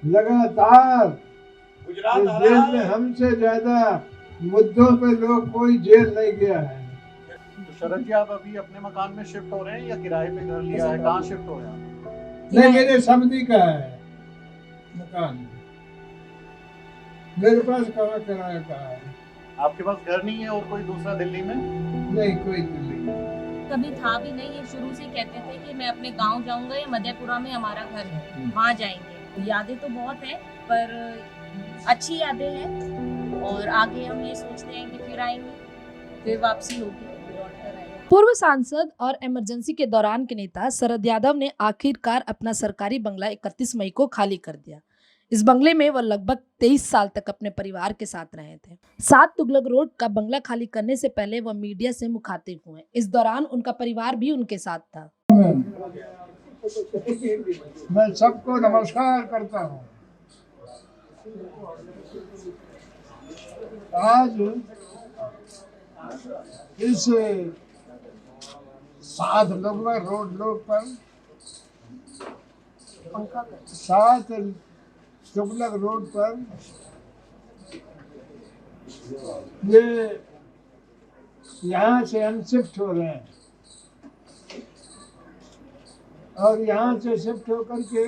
लगातार गुजरात इस देश में हमसे ज्यादा मुद्दों पे लोग कोई जेल नहीं गया है। तो शरद जी, आप अभी अपने मकान में शिफ्ट हो रहे हैं या किराए पे घर लिया है? कहाँ शिफ्ट हो रहे हैं आप? नहीं, मेरे समधी का है मकान, मेरे पास कहाँ किराया का है। आपके पास घर नहीं है और कोई दूसरा दिल्ली में? नहीं, कोई दिल्ली नहीं। कभी था भी नहीं। ये शुरू से कहते थे कि मैं अपने गांव जाऊंगा या मधेपुरा में हमारा घर है, वहाँ जाएंगे। यादें तो बहुत हैं, पर अच्छी यादें हैं और आगे हम ये सोचते हैं कि फिर आएंगे, फिर वापसी होगी, लौट कर आएंगे। पूर्व सांसद और इमरजेंसी के दौरान के नेता शरद यादव ने आखिरकार अपना सरकारी बंगला 31 मई को खाली कर दिया। इस बंगले में वह लगभग 23 साल तक अपने परिवार के साथ रहे थे। 7 तुगलक रोड का बंगला खाली करने से पहले वह मीडिया से मुखातिब हुए। इस दौरान उनका परिवार भी उनके साथ था। मैं सबको नमस्कार करता हूँ। आज इस 7 रोड पर 7 तुगलक रोड पर ये यहाँ से हम शिफ्ट हो रहे हैं और यहाँ से शिफ्ट होकर के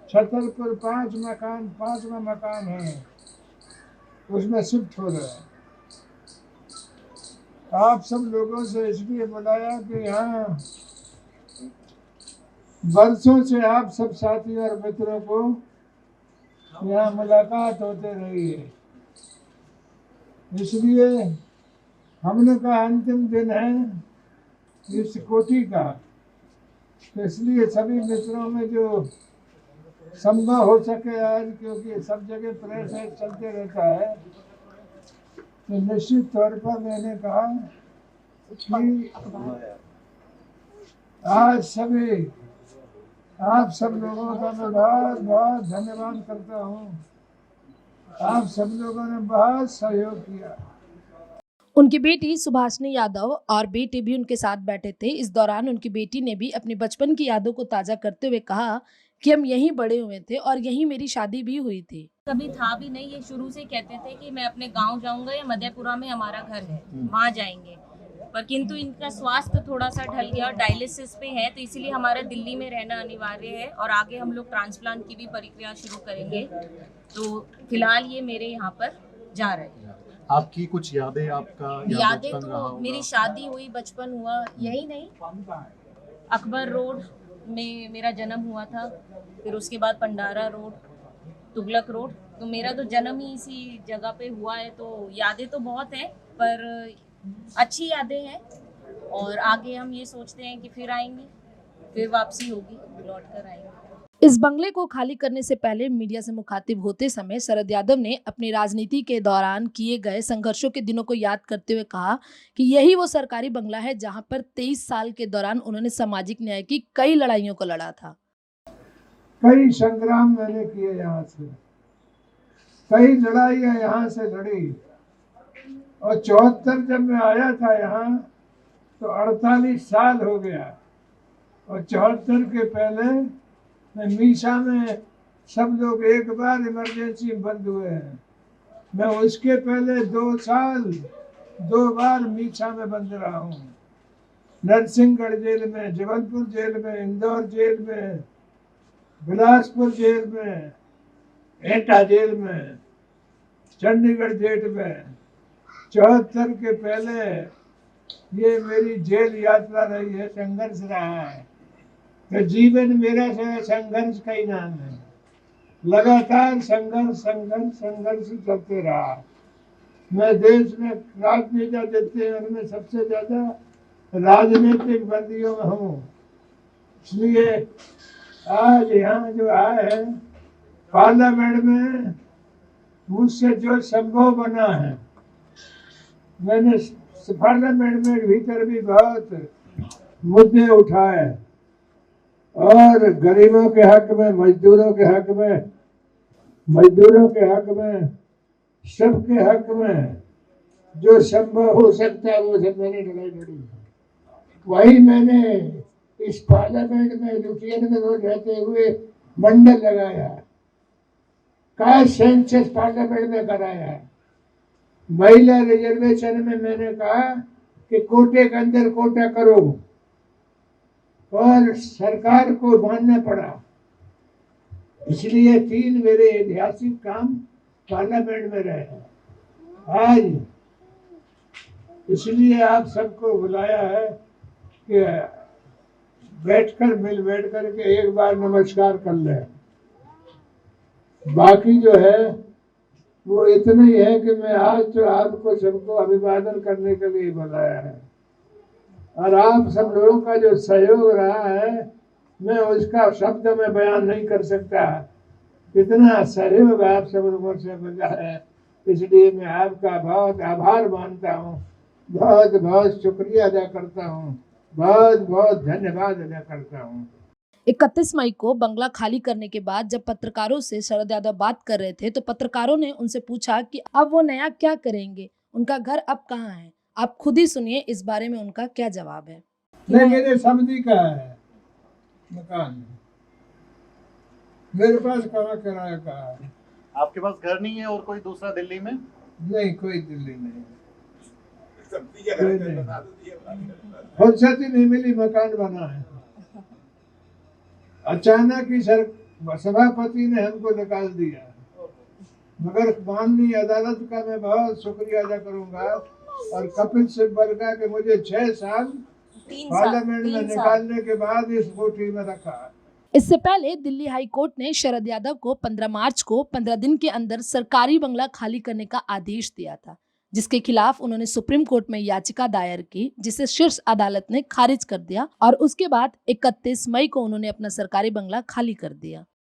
छतरपुर 5वां मकान है, उसमें शिफ्ट हो रहे हैं। आप सब लोगों से इसलिए बुलाया कि यहाँ वर्षों से आप सब साथी और मित्रों को यहाँ मुलाकात होते रही है, इसलिए हमने कहा अंतिम दिन है इस कोठी का, तो इसलिए सभी मित्रों में जो संभव हो सके आज, क्योंकि सब जगह प्रेस चलते रहता है, तो निश्चित तौर पर मैंने कहा कि आज सभी आप सब लोगों का मैं बहुत बहुत धन्यवाद करता हूँ। आप सब लोगों ने बहुत सहयोग किया। उनकी बेटी सुभाषिनी यादव और बेटे भी उनके साथ बैठे थे। इस दौरान उनकी बेटी ने भी अपनी बचपन की यादों को ताजा करते हुए कहा कि हम यहीं बड़े हुए थे और यहीं मेरी शादी भी हुई थी। कभी था भी नहीं। ये शुरू से कहते थे कि मैं अपने गांव जाऊंगा या मधेपुरा में हमारा घर है, वहाँ जाएंगे, पर किंतु इनका स्वास्थ्य थोड़ा सा ढल गया और डायलिसिस पे है, तो इसीलिए हमारा दिल्ली में रहना अनिवार्य है और आगे हम लोग ट्रांसप्लांट की भी प्रक्रिया शुरू करेंगे। तो फिलहाल ये मेरे यहाँ पर जा रहे हैं। आपकी कुछ यादें, आपका यादें तो मेरी शादी हुई, बचपन हुआ यही नहीं, अकबर रोड में मेरा जन्म हुआ था, फिर उसके बाद पंडारा रोड, तुगलक रोड, तो मेरा तो जन्म ही इसी जगह पे हुआ है। तो यादें तो बहुत हैं, पर अच्छी यादें हैं और आगे हम ये सोचते हैं कि फिर आएंगे, फिर वापसी होगी, लौट कर आएंगे। इस बंगले को खाली करने से पहले मीडिया से मुखातिब होते समय शरद यादव ने अपनी राजनीति के दौरान किए गए संघर्षों के दिनों को याद करते हुए कहा कि यही वो सरकारी बंगला है जहां पर 23 साल के दौरान उन्होंने सामाजिक न्याय की कई लड़ाइयों को लड़ा था। कई संग्राम मैंने किए यहाँ से, कई लड़ाइयाँ यहाँ से लड़ी, और 74 जब मैं आया था यहाँ तो 48 साल हो गया, और 74 के पहले मैं मीसा में सब लोग एक बार इमरजेंसी बंद हुए हैं, मैं उसके पहले 2 साल 2 बार मीसा में बंद रहा हूँ। नरसिंहगढ़ जेल में, जबलपुर जेल में, इंदौर जेल में, बिलासपुर जेल में, एटा जेल में, चंडीगढ़ जेल में। 74 के पहले ये मेरी जेल यात्रा रही है, संघर्ष रहा है, तो जीवन मेरा संघर्ष का ही नाम है। लगातार संघर्ष चलते रहा। मैं देश में राजनीति देते हैं उनमें सबसे ज्यादा राजनीतिक बंदियों में हूँ, इसलिए आज यहाँ जो आए हैं पार्लियामेंट में, मुझसे जो संभव बना है, मैंने पार्लियामेंट में भीतर भी बहुत मुद्दे उठाए और गरीबों के हक में, मजदूरों के हक में, सबके हक में जो संभव हो सकता है वो सब मैंने लड़ाई लड़ी। वही मैंने इस पार्लियामेंट में लुटियन में रोज रहते हुए मंडल लगाया, कास्ट सेंसस पार्लियामेंट में कराया है। महिला रिजर्वेशन में मैंने कहा कि कोटे के अंदर कोटा करो, और सरकार को मानना पड़ा। इसलिए 3 मेरे ऐतिहासिक काम पार्लियामेंट में रहे हैं आज। इसलिए आप सबको बुलाया है कि बैठ करके एक बार नमस्कार कर ले। बाकी जो है वो इतना ही है कि मैं आज तो आपको सबको अभिवादन करने के लिए बुलाया है, और आप सब लोगों का जो सहयोग रहा है मैं उसका शब्द में बयान नहीं कर सकता। इतना सहयोग आप सब लोगों से मिला है, इसलिए मैं आपका बहुत आभार मानता हूँ, बहुत बहुत शुक्रिया अदा करता हूँ, बहुत बहुत धन्यवाद अदा करता हूँ। 31 मई को बंगला खाली करने के बाद जब पत्रकारों से शरद यादव बात कर रहे थे तो पत्रकारों ने उनसे पूछा कि अब वो नया क्या करेंगे, उनका घर अब कहाँ है। आप खुद ही सुनिए इस बारे में उनका क्या जवाब है। नहीं, मेरे समझी का है मकान, मेरे पास कहाँ किराया का है। आपके पास घर नहीं है और कोई दूसरा दिल्ली में? नहीं, कोई दिल्ली नहीं, कोई नहीं। फुर्सत ही नहीं मिली, मकान बना है। अचानक ही सभापति ने हमको निकाल दिया, मगर माननीय अदालत का मैं बहुत शुक्रिया अदा करूंगा, और कपिल सिब्बल का कि मुझे 6 साल पार्लियामेंट में निकालने के बाद इस कोठी में रखा। इससे पहले दिल्ली हाई कोर्ट ने शरद यादव को 15 मार्च को 15 दिन के अंदर सरकारी बंगला खाली करने का आदेश दिया था, जिसके खिलाफ उन्होंने सुप्रीम कोर्ट में याचिका दायर की, जिसे शीर्ष अदालत ने खारिज कर दिया और उसके बाद 31 मई को उन्होंने अपना सरकारी बंगला खाली कर दिया।